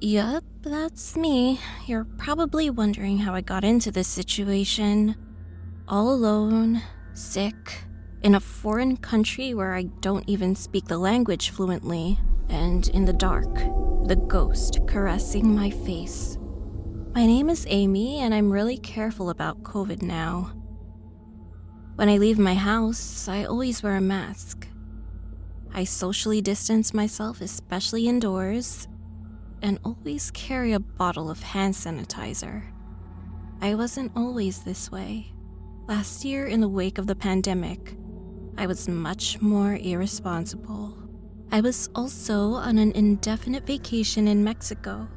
Yup, that's me. You're probably wondering how I got into this situation. All alone, sick, in a foreign country where I don't even speak the language fluently, and in the dark, the ghost caressing my face. My name is Amy, and I'm really careful about COVID now. When I leave my house, I always wear a mask. I socially distance myself, especially indoors, and always carry a bottle of hand sanitizer. I wasn't always this way. Last year, in the wake of the pandemic, I was much more irresponsible. I was also on an indefinite vacation in Mexico.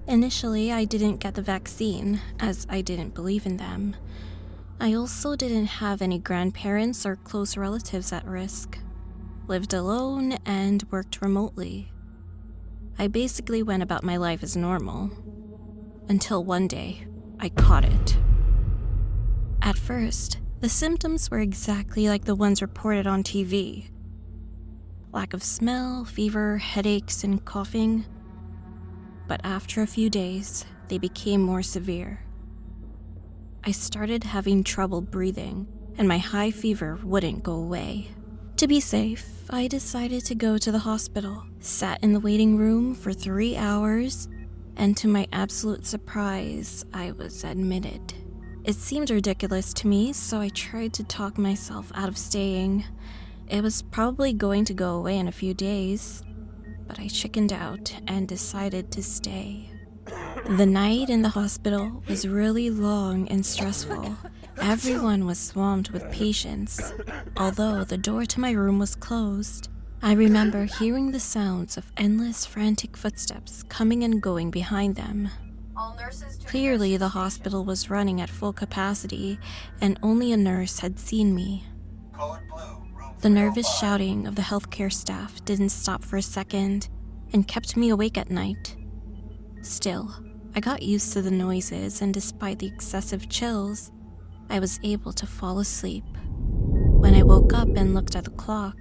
Initially, I didn't get the vaccine, as I didn't believe in them. I also didn't have any grandparents or close relatives at risk. Lived alone and worked remotely. I basically went about my life as normal. Until one day, I caught it. At first, the symptoms were exactly like the ones reported on TV. Lack of smell, fever, headaches, and coughing. But after a few days, they became more severe. I started having trouble breathing, and my high fever wouldn't go away. To be safe, I decided to go to the hospital, sat in the waiting room for 3 hours, and to my absolute surprise, I was admitted. It seemed ridiculous to me, so I tried to talk myself out of staying. It was probably going to go away in a few days, but I chickened out and decided to stay. The night in the hospital was really long and stressful. Everyone was swamped with patients. Although the door to my room was closed, I remember hearing the sounds of endless frantic footsteps coming and going behind them. Clearly, the hospital was running at full capacity, and only a nurse had seen me. The nervous shouting of the healthcare staff didn't stop for a second and kept me awake at night. Still, I got used to the noises, and despite the excessive chills, I was able to fall asleep. When I woke up and looked at the clock,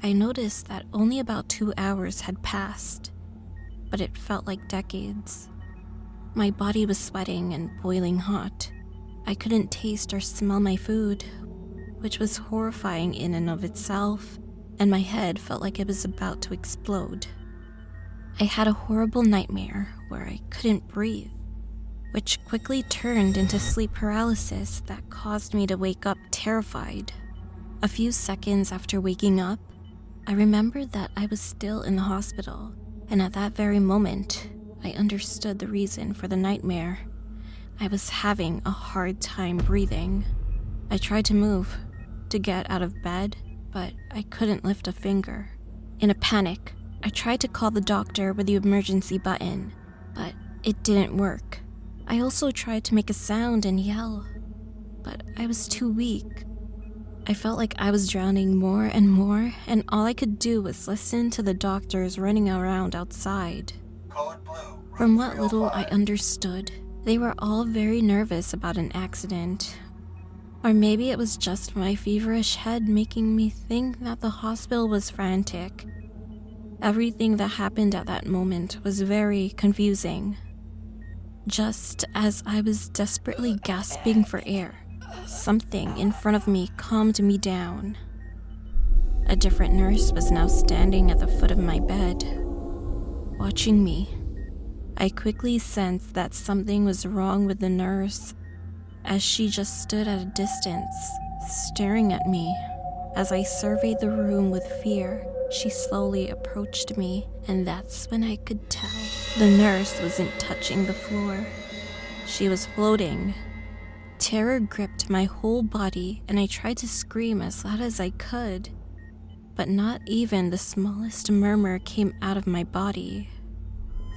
I noticed that only about 2 hours had passed, but it felt like decades. My body was sweating and boiling hot. I couldn't taste or smell my food, which was horrifying in and of itself, and my head felt like it was about to explode. I had a horrible nightmare where I couldn't breathe, which quickly turned into sleep paralysis that caused me to wake up terrified. A few seconds after waking up, I remembered that I was still in the hospital, and at that very moment, I understood the reason for the nightmare. I was having a hard time breathing. I tried to move, to get out of bed, but I couldn't lift a finger. In a panic, I tried to call the doctor with the emergency button, but it didn't work. I also tried to make a sound and yell, but I was too weak. I felt like I was drowning more and more, and all I could do was listen to the doctors running around outside. From what little I understood, they were all very nervous about an accident. Or maybe it was just my feverish head making me think that the hospital was frantic. Everything that happened at that moment was very confusing. Just as I was desperately gasping for air, something in front of me calmed me down. A different nurse was now standing at the foot of my bed, watching me. I quickly sensed that something was wrong with the nurse, as she just stood at a distance, staring at me. As I surveyed the room with fear, she slowly approached me, and that's when I could tell the nurse wasn't touching the floor. She was floating. Terror gripped my whole body, and I tried to scream as loud as I could, but not even the smallest murmur came out of my body.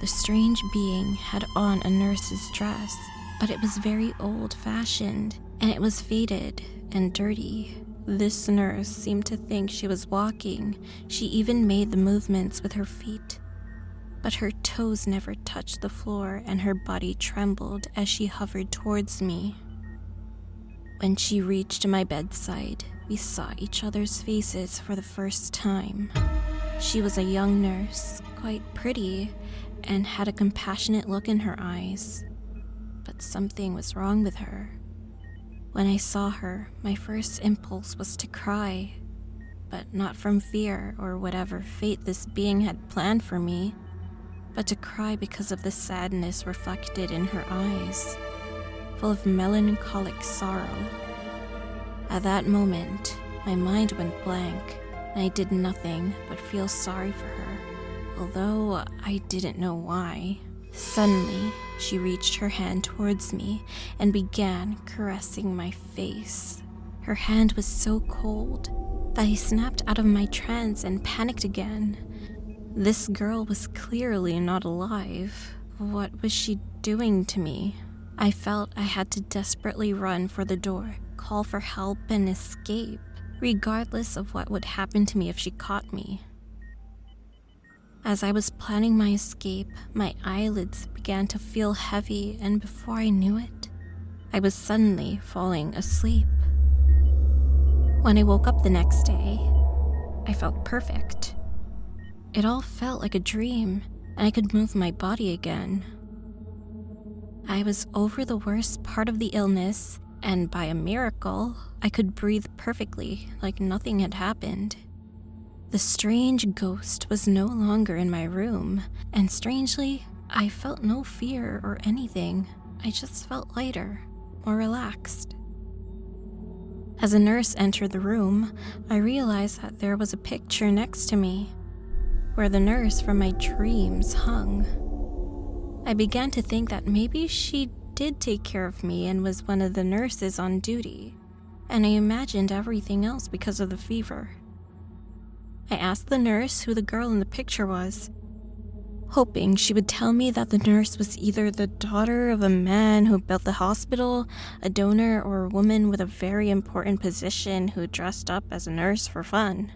The strange being had on a nurse's dress, but it was very old-fashioned, and it was faded and dirty. This nurse seemed to think she was walking. She even made the movements with her feet, but her toes never touched the floor, and her body trembled as she hovered towards me. When she reached my bedside, we saw each other's faces for the first time. She was a young nurse, quite pretty, and had a compassionate look in her eyes. But something was wrong with her. When I saw her, my first impulse was to cry, but not from fear or whatever fate this being had planned for me, but to cry because of the sadness reflected in her eyes, full of melancholic sorrow. At that moment, my mind went blank, and I did nothing but feel sorry for her, although I didn't know why. Suddenly, she reached her hand towards me and began caressing my face. Her hand was so cold that I snapped out of my trance and panicked again. This girl was clearly not alive. What was she doing to me? I felt I had to desperately run for the door, call for help, and escape, regardless of what would happen to me if she caught me. As I was planning my escape, my eyelids began to feel heavy, and before I knew it, I was suddenly falling asleep. When I woke up the next day, I felt perfect. It all felt like a dream, and I could move my body again. I was over the worst part of the illness, and by a miracle, I could breathe perfectly, like nothing had happened. The strange ghost was no longer in my room, and strangely, I felt no fear or anything. I just felt lighter, more relaxed. As a nurse entered the room, I realized that there was a picture next to me, where the nurse from my dreams hung. I began to think that maybe she did take care of me and was one of the nurses on duty, and I imagined everything else because of the fever. I asked the nurse who the girl in the picture was, hoping she would tell me that the nurse was either the daughter of a man who built the hospital, a donor, or a woman with a very important position who dressed up as a nurse for fun.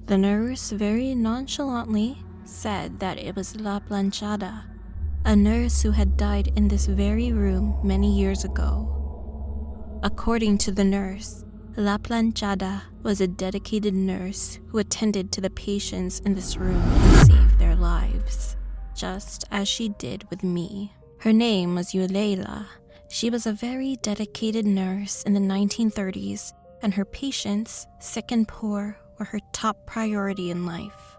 The nurse very nonchalantly said that it was La Planchada, a nurse who had died in this very room many years ago. According to the nurse, La Planchada was a dedicated nurse who attended to the patients in this room and saved their lives, just as she did with me. Her name was Yuleila. She was a very dedicated nurse in the 1930s, and her patients, sick and poor, were her top priority in life.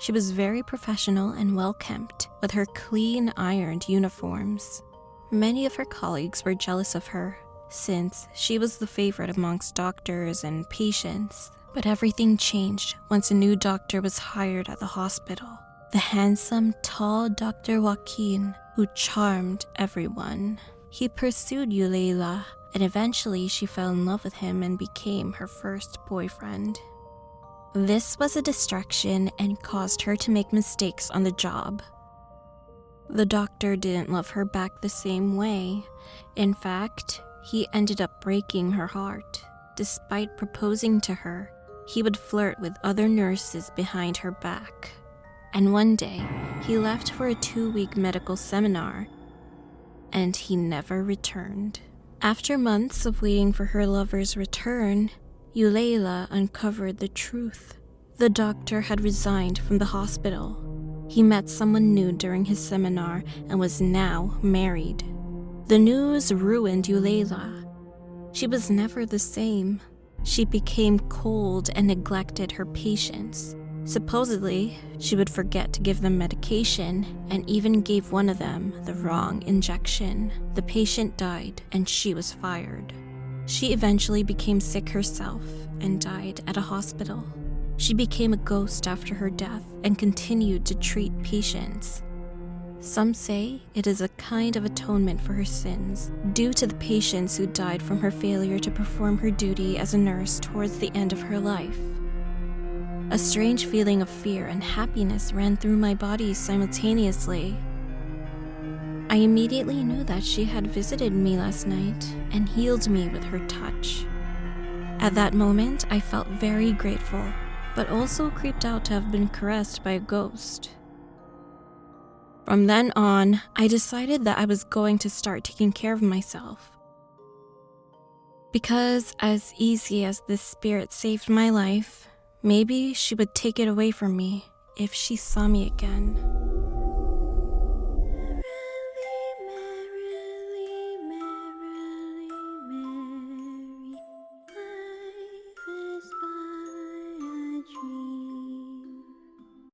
She was very professional and well-kept, with her clean, ironed uniforms. Many of her colleagues were jealous of her, since she was the favorite amongst doctors and patients. But everything changed once a new doctor was hired at the hospital. The handsome, tall Dr. Joaquin, who charmed everyone. He pursued Yuleila, and eventually she fell in love with him and became her first boyfriend. This was a distraction and caused her to make mistakes on the job. The doctor didn't love her back the same way. In fact, he ended up breaking her heart. Despite proposing to her, he would flirt with other nurses behind her back. And one day, he left for a 2-week medical seminar, and he never returned. After months of waiting for her lover's return, Yuleila uncovered the truth. The doctor had resigned from the hospital. He met someone new during his seminar and was now married. The news ruined Yuleila. She was never the same. She became cold and neglected her patients. Supposedly, she would forget to give them medication and even gave one of them the wrong injection. The patient died and she was fired. She eventually became sick herself and died at a hospital. She became a ghost after her death and continued to treat patients. Some say it is a kind of atonement for her sins, due to the patients who died from her failure to perform her duty as a nurse towards the end of her life. A strange feeling of fear and happiness ran through my body simultaneously. I immediately knew that she had visited me last night and healed me with her touch. At that moment, I felt very grateful, but also creeped out to have been caressed by a ghost. From then on, I decided that I was going to start taking care of myself. Because as easy as this spirit saved my life, Maybe she would take it away from me if she saw me again.